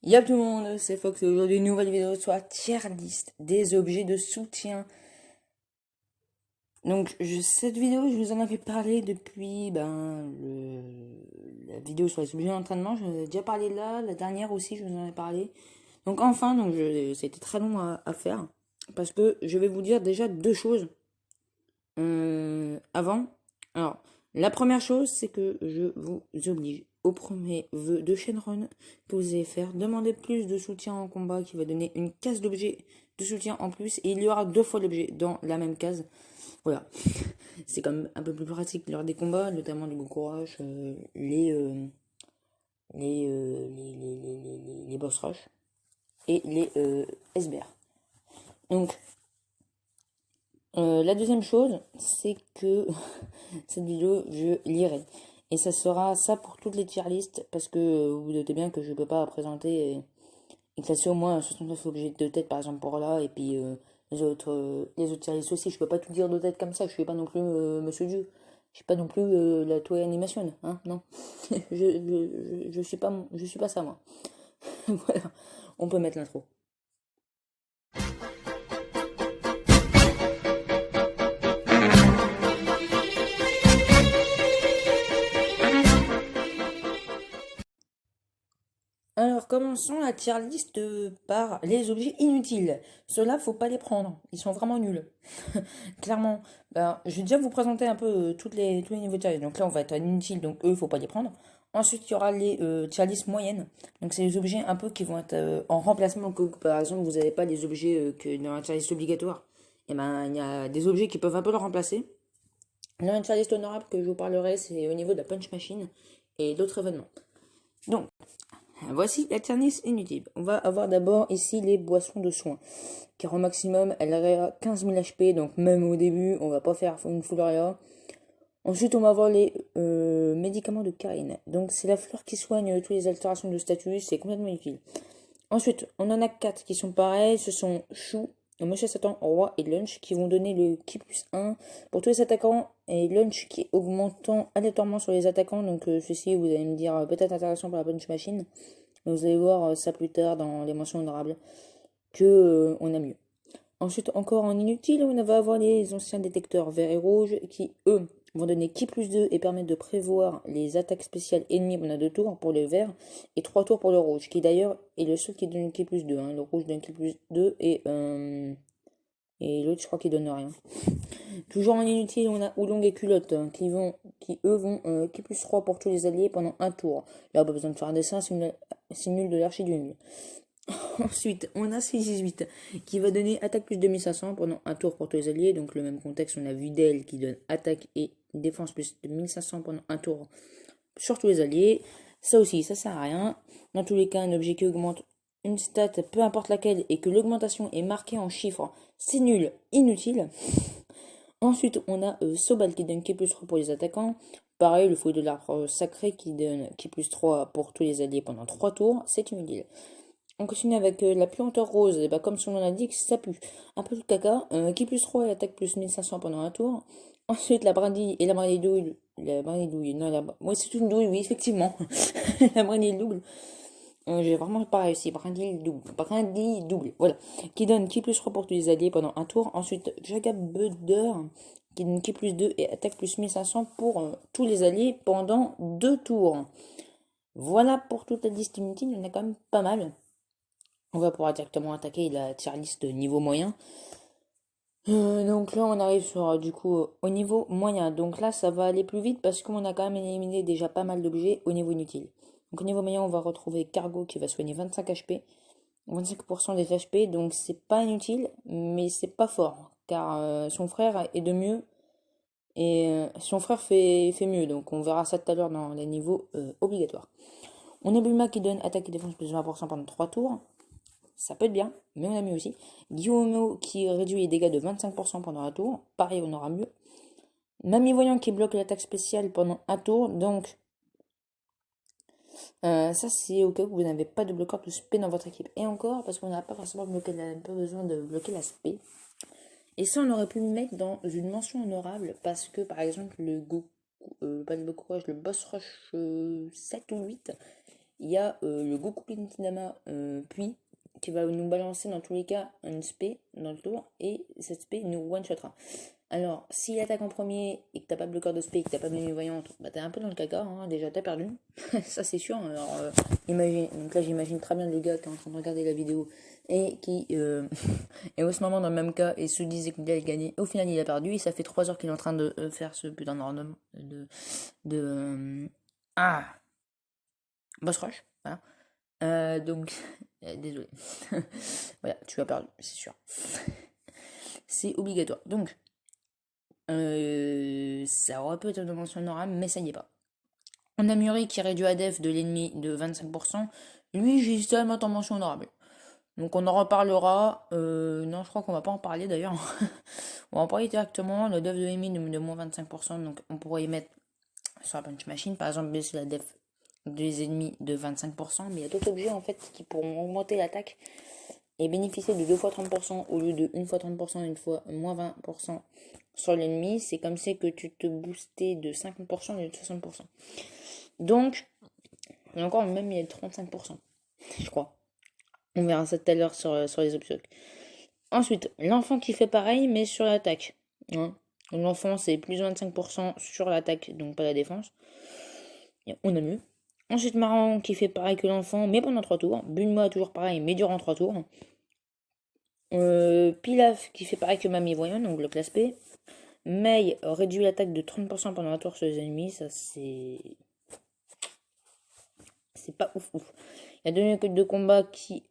Y'a tout le monde, c'est Fox et aujourd'hui une nouvelle vidéo sur la tier list des objets de soutien. Donc cette vidéo, je vous en avais parlé depuis la vidéo sur les objets d'entraînement. Je vous en ai déjà parlé là, la dernière aussi, je vous en ai parlé. Donc enfin, c'était très long à faire parce que je vais vous dire déjà deux choses avant. Alors, la première chose, c'est que je vous oblige au premier vœu de Shenron que vous allez faire, demander plus de soutien en combat qui va donner une case d'objet de soutien en plus et il y aura deux fois l'objet dans la même case. Voilà, c'est quand même un peu plus pratique lors des combats, notamment les Goku-Rush, les boss rush et les SBR. Donc, la deuxième chose, c'est que cette vidéo, je lirai. Et ça sera ça pour toutes les tier lists, parce que vous vous doutez bien que je ne peux pas présenter et classer au moins 69 objets de tête, par exemple, pour là, et puis les autres tier lists aussi. Je peux pas tout dire de tête comme ça, je suis pas non plus Monsieur Dieu. Je suis pas non plus la Toei Animation, hein, non. Je suis pas ça, moi. Voilà, on peut mettre l'intro. Alors, commençons la tier list par les objets inutiles. Ceux-là, faut pas les prendre. Ils sont vraiment nuls. Clairement. Ben, je vais déjà vous présenter un peu tous les niveaux de tier list. Donc là, on va être à inutile, donc eux, faut pas les prendre. Ensuite, il y aura les tier list moyennes. Donc, c'est les objets un peu qui vont être en remplacement. Que, par exemple, vous n'avez pas les objets que dans la tier list obligatoire. Et ben, il y a des objets qui peuvent un peu le remplacer. Dans la tier list honorable que je vous parlerai, c'est au niveau de la punch machine et d'autres événements. Donc, voici la tier list inutile. On va avoir d'abord ici les boissons de soins. Car au maximum, elle a 15 000 HP, donc même au début, on va pas faire une full area. Ensuite, on va avoir les médicaments de Karine. Donc c'est la fleur qui soigne toutes les altérations de statut, c'est complètement utile. Ensuite, on en a 4 qui sont pareils, ce sont Chou, Monsieur Satan, Roi et Lunch qui vont donner le Ki plus 1 pour tous les attaquants et Lunch qui est augmentant aléatoirement sur les attaquants. Donc ceci, vous allez me dire peut-être intéressant pour la punch machine. Mais vous allez voir ça plus tard dans les mentions honorables que on a mieux. Ensuite, encore en inutile, on va avoir les anciens détecteurs verts et rouges qui, eux, vont donner Ki plus 2 et permettre de prévoir les attaques spéciales ennemies pendant 2 tours pour le vert et 3 tours pour le rouge, qui d'ailleurs est le seul qui donne Ki plus 2. Hein. Le rouge donne Ki plus 2 et l'autre, je crois qu'il donne rien. Toujours en inutile, on a Oolong et Culotte qui eux vont Ki plus 3 pour tous les alliés pendant un tour. Là, pas besoin de faire un dessin, c'est nul de l'archi du nul. Ensuite, on a C18 qui va donner attaque plus 2500 pendant un tour pour tous les alliés. Donc, le même contexte, on a Videl qui donne attaque et défense plus 2500 pendant un tour sur tous les alliés. Ça aussi, ça sert à rien. Dans tous les cas, un objet qui augmente une stat, peu importe laquelle, et que l'augmentation est marquée en chiffres, c'est nul, inutile. Ensuite, on a Sobal qui donne Ki plus 3 pour les attaquants. Pareil, le fouet de l'arbre sacré qui donne Ki plus 3 pour tous les alliés pendant 3 tours, c'est inutile. On continue avec la puanteur rose, et bah comme son nom l'indique, ça pue. Un peu de caca, Ki plus 3 et attaque plus 1500 pendant un tour. Ensuite, la brindille et la brindille douille. La brindille douille, non, ouais, c'est une douille, oui, effectivement. La brindille double. J'ai vraiment pas réussi. Brindille double. Brindille double, voilà. Qui donne Ki plus 3 pour tous les alliés pendant un tour. Ensuite, Jagabudder, qui donne Ki plus 2 et attaque plus 1500 pour tous les alliés pendant 2 tours. Voilà pour toute la liste inutile, il y en a quand même pas mal. On va pouvoir directement attaquer la tier list niveau moyen. Donc là, on arrive sur du coup au niveau moyen. Donc là, ça va aller plus vite parce qu'on a quand même éliminé déjà pas mal d'objets au niveau inutile. Donc au niveau moyen, on va retrouver Cargo qui va soigner 25 HP, 25% des HP. Donc c'est pas inutile, mais c'est pas fort car son frère est de mieux et son frère fait mieux. Donc on verra ça tout à l'heure dans les niveaux obligatoires. On a Bulma qui donne attaque et défense plus 20% pendant 3 tours. Ça peut être bien, mais on a mieux aussi. Guillaume qui réduit les dégâts de 25% pendant un tour. Pareil, on aura mieux. Mamie Voyant qui bloque l'attaque spéciale pendant un tour. Donc, ça c'est au cas où vous n'avez pas de bloqueur de spé dans votre équipe. Et encore, parce qu'on n'a pas forcément pas besoin de bloquer la spé. Et ça, on aurait pu le mettre dans une mention honorable. Parce que, par exemple, pas le Goku Rush, le Boss Rush 7 ou 8 il y a le Goku Kintama puis qui va nous balancer dans tous les cas une spé dans le tour et cette spé nous one-shotera. Alors, s'il attaque en premier et que t'as pas bloqueur de spé et que t'as pas de voyante, bah t'es un peu dans le caca, hein, déjà t'as perdu. Ça c'est sûr. Alors, imagine, donc là j'imagine très bien le gars qui est en train de regarder la vidéo et qui est au ce moment dans le même cas et se disait qu'il allait gagner. Au final il a perdu et ça fait 3 heures qu'il est en train de faire ce putain de random ah boss rush. Voilà. Donc, désolé. Voilà, tu as perdu, c'est sûr. C'est obligatoire. Donc, ça aurait pu être une mention honorable, mais ça n'y est pas. On a Muri qui réduit la def de l'ennemi de 25%. Lui, j'ai seulement en mention honorable. Donc on en reparlera. Non, je crois qu'on va pas en parler d'ailleurs. On va en parler directement. Le def de l'ennemi de moins 25%. Donc on pourrait y mettre sur la punch machine. Par exemple, baisser la def des ennemis de 25%. Mais il y a d'autres objets en fait qui pourront augmenter l'attaque et bénéficier de 2 fois 30% au lieu de 1 fois 30%, une fois moins 20% sur l'ennemi. C'est comme c'est que tu te boostais de 50% au lieu de 60%. Donc, encore même il y a 35%, je crois. On verra ça tout à l'heure sur les options. Ensuite, l'enfant qui fait pareil, mais sur l'attaque. Hein. L'enfant, c'est plus 25% sur l'attaque, donc pas la défense. On a mieux. Ensuite, Marron qui fait pareil que l'enfant, mais pendant 3 tours. Bulma, toujours pareil, mais durant 3 tours. Pilaf qui fait pareil que Mamie Voyant, donc le classe P. Mei réduit l'attaque de 30% pendant un tour sur les ennemis, ça c'est pas ouf ouf. Il y a deux unités de combat qui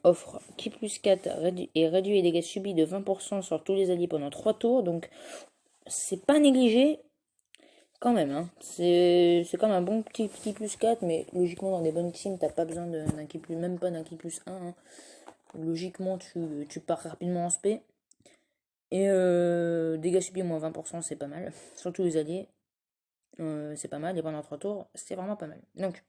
offre Ki plus 4 et réduit les dégâts subis de 20% sur tous les alliés pendant 3 tours, donc c'est pas négligé quand même. Hein. C'est comme un bon petit Ki plus 4, mais logiquement dans des bonnes teams t'as pas besoin d'un Ki plus, même pas d'un Ki plus 1. Hein. Logiquement tu pars rapidement en spé. Et dégâts subis moins 20%, c'est pas mal. Surtout les alliés, c'est pas mal. Et pendant 3 tours, c'est vraiment pas mal. Donc,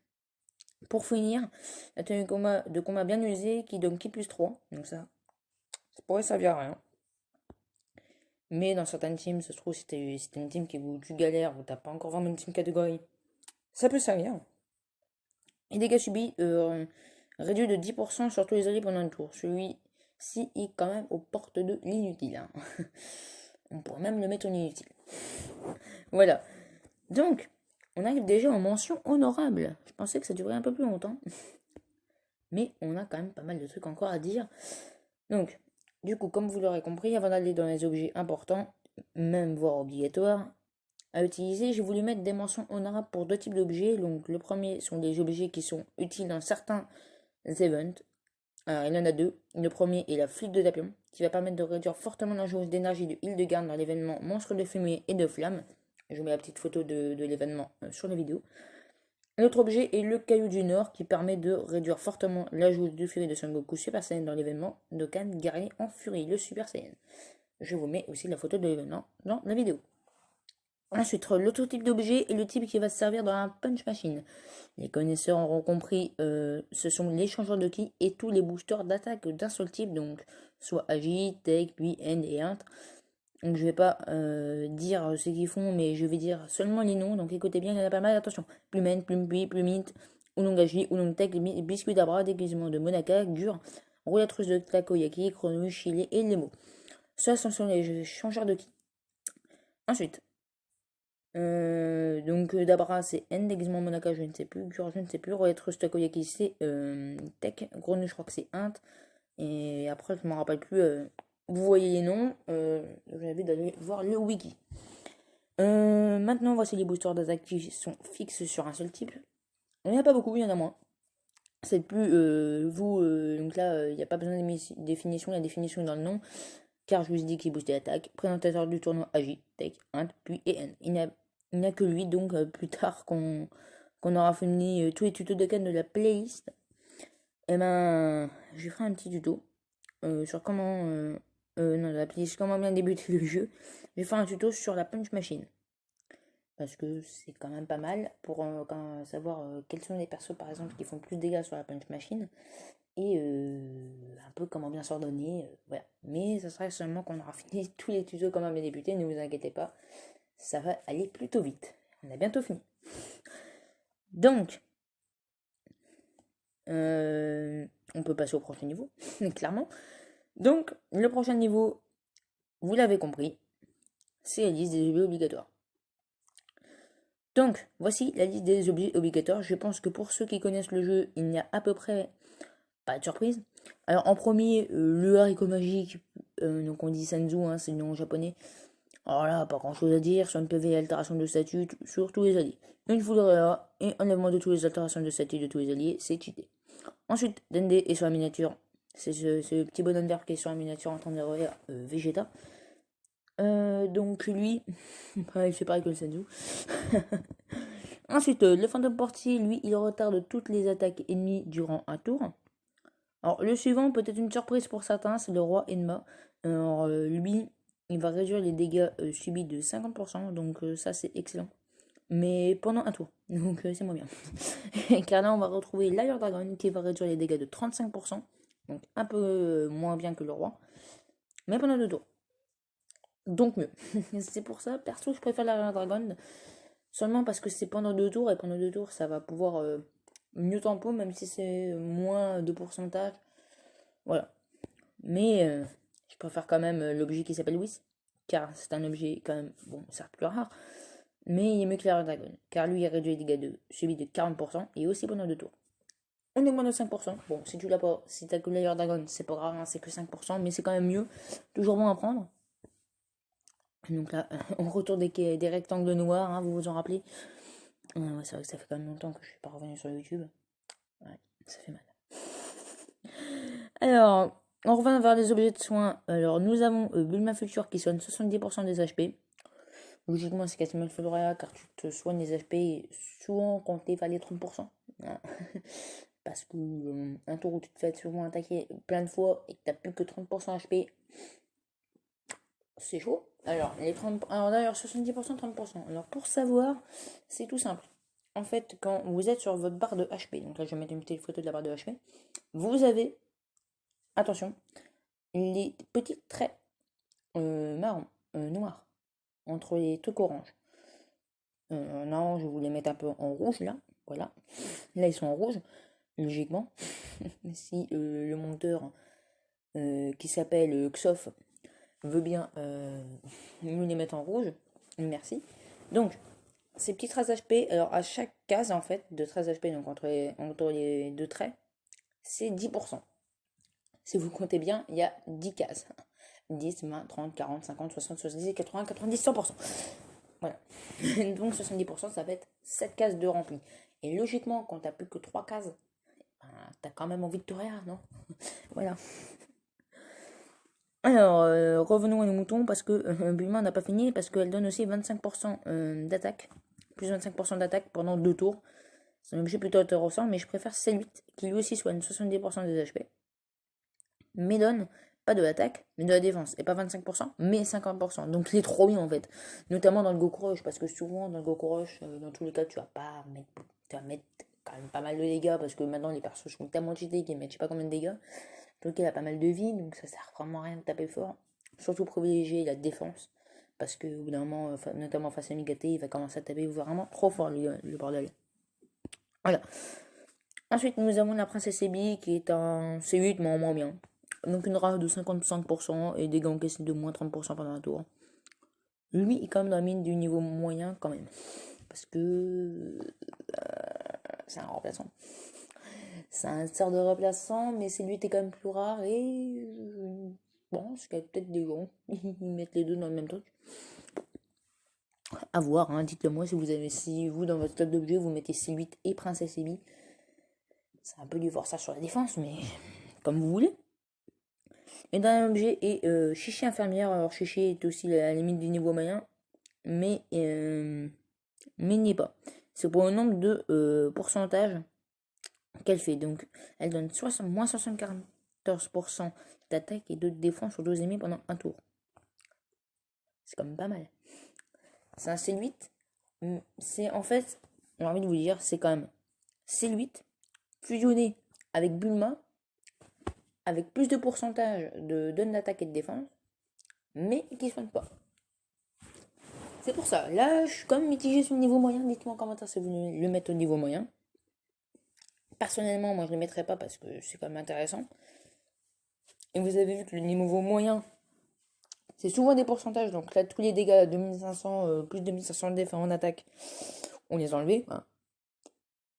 pour finir, la tenue de combat bien usée qui donne Ki plus 3. Donc ça pourrait servir à rien. Mais dans certaines teams, ça se trouve, si t'es une team où tu galères, où t'as pas encore vraiment une team catégorie, ça peut servir. Et dégâts subis réduits de 10% sur tous les alliés pendant un tour. Celui-ci est quand même aux portes de l'inutile. Hein. On pourrait même le mettre en inutile. Voilà. Donc, on arrive déjà en mention honorable. Je pensais que ça durait un peu plus longtemps. Mais on a quand même pas mal de trucs encore à dire. Donc, du coup, comme vous l'aurez compris, avant d'aller dans les objets importants, même voire obligatoires, à utiliser, j'ai voulu mettre des mentions honorables pour 2 types d'objets. Donc, le premier sont des objets qui sont utiles dans certains events. Alors, il y en a 2. Le premier est la flûte de Tapion, qui va permettre de réduire fortement la jauge d'énergie de Hildegarde dans l'événement Monstre de fumée et de flamme. Je mets la petite photo de l'événement sur la vidéo. L'autre objet est le caillou du Nord qui permet de réduire fortement la jauge de furie de Son Goku Super Saiyan dans l'événement Dokkan guerrier en furie, le Super Saiyan. Je vous mets aussi la photo de l'événement dans la vidéo. Ensuite, l'autre type d'objet est le type qui va se servir dans la punch machine. Les connaisseurs auront compris, ce sont les changeurs de ki et tous les boosters d'attaque d'un seul type, donc soit Agi, Tech, puis End et Int. Donc je vais pas dire ce qu'ils font, mais je vais dire seulement les noms, donc écoutez bien, il y en a pas mal, attention. Plumen, Plumpi, Plumint, Oolong-Agi, Oolong-Tech, Biscuit d'Abra, déguisement de Monaka, Gur, roulette russe de Takoyaki, Chrono, Chili et Nemo. Ça, ce sont les changeurs de ki. Ensuite, donc Dabra c'est N, déguisement Monaka je ne sais plus, Gur je ne sais plus, roulette russe Takoyaki c'est Tech, Chrono je crois que c'est Int, et après je m'en rappelle plus, vous voyez les noms, j'invite d'aller voir le wiki. Maintenant voici les boosters d'attaque qui sont fixes sur un seul type. Il n'y en a pas beaucoup, il y en a moins. C'est plus donc là il n'y a pas besoin de définition, la définition est dans le nom, car je vous ai dit qu'il boostait l'attaque. Présentateur du tournoi Agi, Tech, Int, puis EN. Il n'y a que lui, donc plus tard qu'on aura fini tous les tutos de Dokkan de la playlist, et ben je ferai un petit tuto sur comment non, la playlist comment bien débuter le jeu. Je vais faire un tuto sur la punch machine. Parce que c'est quand même pas mal pour savoir quels sont les persos par exemple qui font plus de dégâts sur la punch machine. Et un peu comment bien s'ordonner. Voilà. Mais ça sera seulement qu'on aura fini tous les tutos comment bien débuter, ne vous inquiétez pas. Ça va aller plutôt vite. On a bientôt fini. Donc, on peut passer au prochain niveau, clairement. Donc, le prochain niveau, vous l'avez compris, c'est la liste des objets obligatoires. Donc, voici la liste des objets obligatoires. Je pense que pour ceux qui connaissent le jeu, il n'y a à peu près pas de surprise. Alors, en premier, le haricot magique, donc on dit Senzu, hein, c'est le nom japonais. Alors là, pas grand chose à dire, sur une PV, altération de statut sur tous les alliés. Une foudre et enlèvement de toutes les altérations de statut de tous les alliés, c'est cheaté. Ensuite, Dende est sur la miniature. C'est ce petit bonhomme vert qui est sur la miniature en train de derrière Vegeta. Donc lui, il fait pareil que le Senzu. Ensuite, le fantôme portier, lui, il retarde toutes les attaques ennemies durant un tour. Alors le suivant, peut-être une surprise pour certains, c'est le roi Enma. Alors lui, il va réduire les dégâts subis de 50%, donc ça c'est excellent. Mais pendant un tour, donc c'est moins bien. Car là, on va retrouver l'Air Dragon qui va réduire les dégâts de 35%, donc un peu moins bien que le roi, mais pendant 2 tours. Donc mieux. C'est pour ça, perso, je préfère l'Air Dragon, seulement parce que c'est pendant 2 tours, et pendant 2 tours, ça va pouvoir mieux tempo, même si c'est moins de pourcentage. Voilà. Mais je préfère quand même l'objet qui s'appelle Whis, car c'est un objet quand même, bon, certes plus rare, mais il est mieux que l'Air Dragon, car lui il réduit les dégâts suivis de 40% et aussi pendant 2 tours. On est moins de 5%. Bon, si tu l'as pas, si t'as que l'Air Dragon, c'est pas grave, hein, c'est que 5%, mais c'est quand même mieux. Toujours bon à prendre. Donc là, on retourne des rectangles noirs, hein, vous vous en rappelez. Ouais, c'est vrai que ça fait quand même longtemps que je suis pas revenu sur YouTube. Ouais, ça fait mal. Alors, on revient vers les objets de soins. Alors, nous avons Bulma Future qui soigne 70% des HP. Logiquement, c'est quasiment le Florea car tu te soignes les HP souvent quand t'es les 30%. Parce que un tour où tu te fais souvent attaquer plein de fois et que t'as plus que 30% HP, c'est chaud. Alors, alors d'ailleurs, 70%, 30%. Alors, pour savoir, c'est tout simple. En fait, quand vous êtes sur votre barre de HP, donc là, je vais mettre une petite photo de la barre de HP, vous avez, attention, les petits traits marron, noirs, entre les trucs orange. Non, je voulais mettre un peu en rouge là, voilà. Là, ils sont en rouge, logiquement. Si le monteur qui s'appelle Xof veut bien nous les mettre en rouge, merci. Donc, ces petits traces HP, alors à chaque case en fait de traces HP, donc entre les deux traits, c'est 10%. Si vous comptez bien, il y a 10 cases. 10, 20, 30, 40, 50, 60, 70, 80, 90, 100%. Voilà. Donc 70%, ça va être 7 cases de rempli. Et logiquement, quand t'as plus que 3 cases, ben, t'as quand même envie de te rire, non? Voilà. Alors, revenons à nos moutons, parce que Bulma n'a pas fini, parce qu'elle donne aussi 25% d'attaque. Plus 25% d'attaque pendant 2 tours. C'est un objet plutôt intéressant, mais je préfère C8, qui lui aussi soigne 70% des HP. Mais donne pas de l'attaque, mais de la défense. Et pas 25%, mais 50%. Donc c'est trop bien en fait. Notamment dans le Goku Rush, parce que souvent dans le Goku Rush, dans tous les cas, tu vas mettre quand même pas mal de dégâts, parce que maintenant les persos sont tellement cheatés qu'ils mettent je sais pas combien de dégâts. Donc il a pas mal de vie, donc ça sert vraiment à rien de taper fort. Surtout privilégier la défense, parce que au bout d'un moment, notamment face à Migate, il va commencer à taper vraiment trop fort le bordel. Voilà. Ensuite, nous avons la princesse Ebi qui est un C8, mais en moins bien. Donc une rage de 55% et des dégâts encaissés de moins 30% pendant un tour. Lui est quand même dans la mine du niveau moyen quand même. Parce que c'est un remplaçant. C'est un sort de remplaçant, mais c'est lui qui est quand même plus rare et bon, c'est qu'il y a peut-être des gens qui mettent les deux dans le même truc. À voir, hein, dites-le moi si vous dans votre stock d'objets vous mettez C8 et princesse Ebi. C'est un peu du voir ça sur la défense, mais comme vous voulez. Et dernier objet est Chichi infirmière. Alors Chichi est aussi à la limite du niveau moyen, mais n'y est pas. C'est pour le nombre de pourcentage qu'elle fait. Donc elle donne moins 74% d'attaque et de défense sur 12 ennemis pendant un tour. C'est quand même pas mal. C'est un C8. C'est en fait, j'ai envie de vous dire, c'est quand même C8 fusionné avec Bulma, avec plus de pourcentage de donne d'attaque et de défense, mais qui ne soigne pas. C'est pour ça. Là, je suis quand même mitigé sur le niveau moyen. Dites-moi en commentaire si vous voulez le mettre au niveau moyen. Personnellement, moi je ne les mettrais pas parce que c'est quand même intéressant. Et vous avez vu que le niveau moyen, c'est souvent des pourcentages. Donc là, tous les dégâts 2500, plus de 2500 de def en attaque, on les a enlevés. Hein.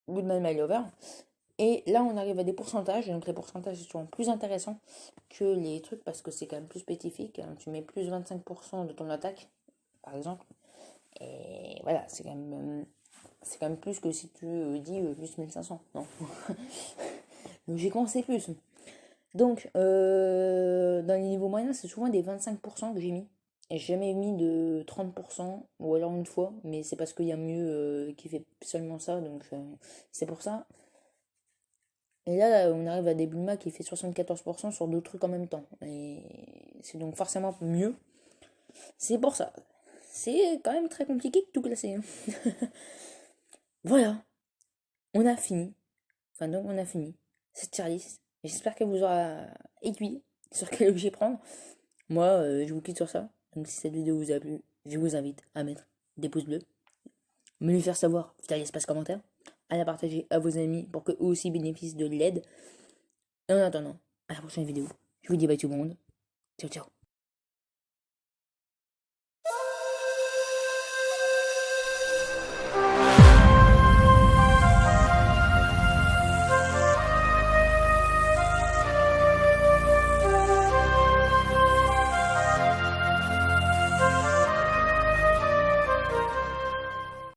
Goodman My Lover. Et là, on arrive à des pourcentages. Donc les pourcentages sont plus intéressants que les trucs parce que c'est quand même plus spécifique. Hein. Tu mets plus 25% de ton attaque, par exemple. Et voilà, c'est quand même plus que si tu dis plus 1500. Non. Logiquement, c'est plus. Donc, dans les niveaux moyens, c'est souvent des 25% que j'ai mis. Et j'ai jamais mis de 30%, ou alors une fois, mais c'est parce qu'il y a mieux qui fait seulement ça, donc c'est pour ça. Et là, on arrive à des Bulma qui fait 74% sur d'autres trucs en même temps. Et c'est donc forcément mieux. C'est pour ça. C'est quand même très compliqué de tout classer. Hein. Voilà, on a fini. Enfin, donc on a fini cette tier list. J'espère qu'elle vous aura aiguillé sur quel objet prendre. Moi, je vous quitte sur ça. Donc si cette vidéo vous a plu, je vous invite à mettre des pouces bleus, me le faire savoir via l'espace commentaire, à la partager à vos amis pour qu'eux aussi bénéficient de l'aide. Et en attendant, à la prochaine vidéo. Je vous dis bye tout le monde. Ciao ciao.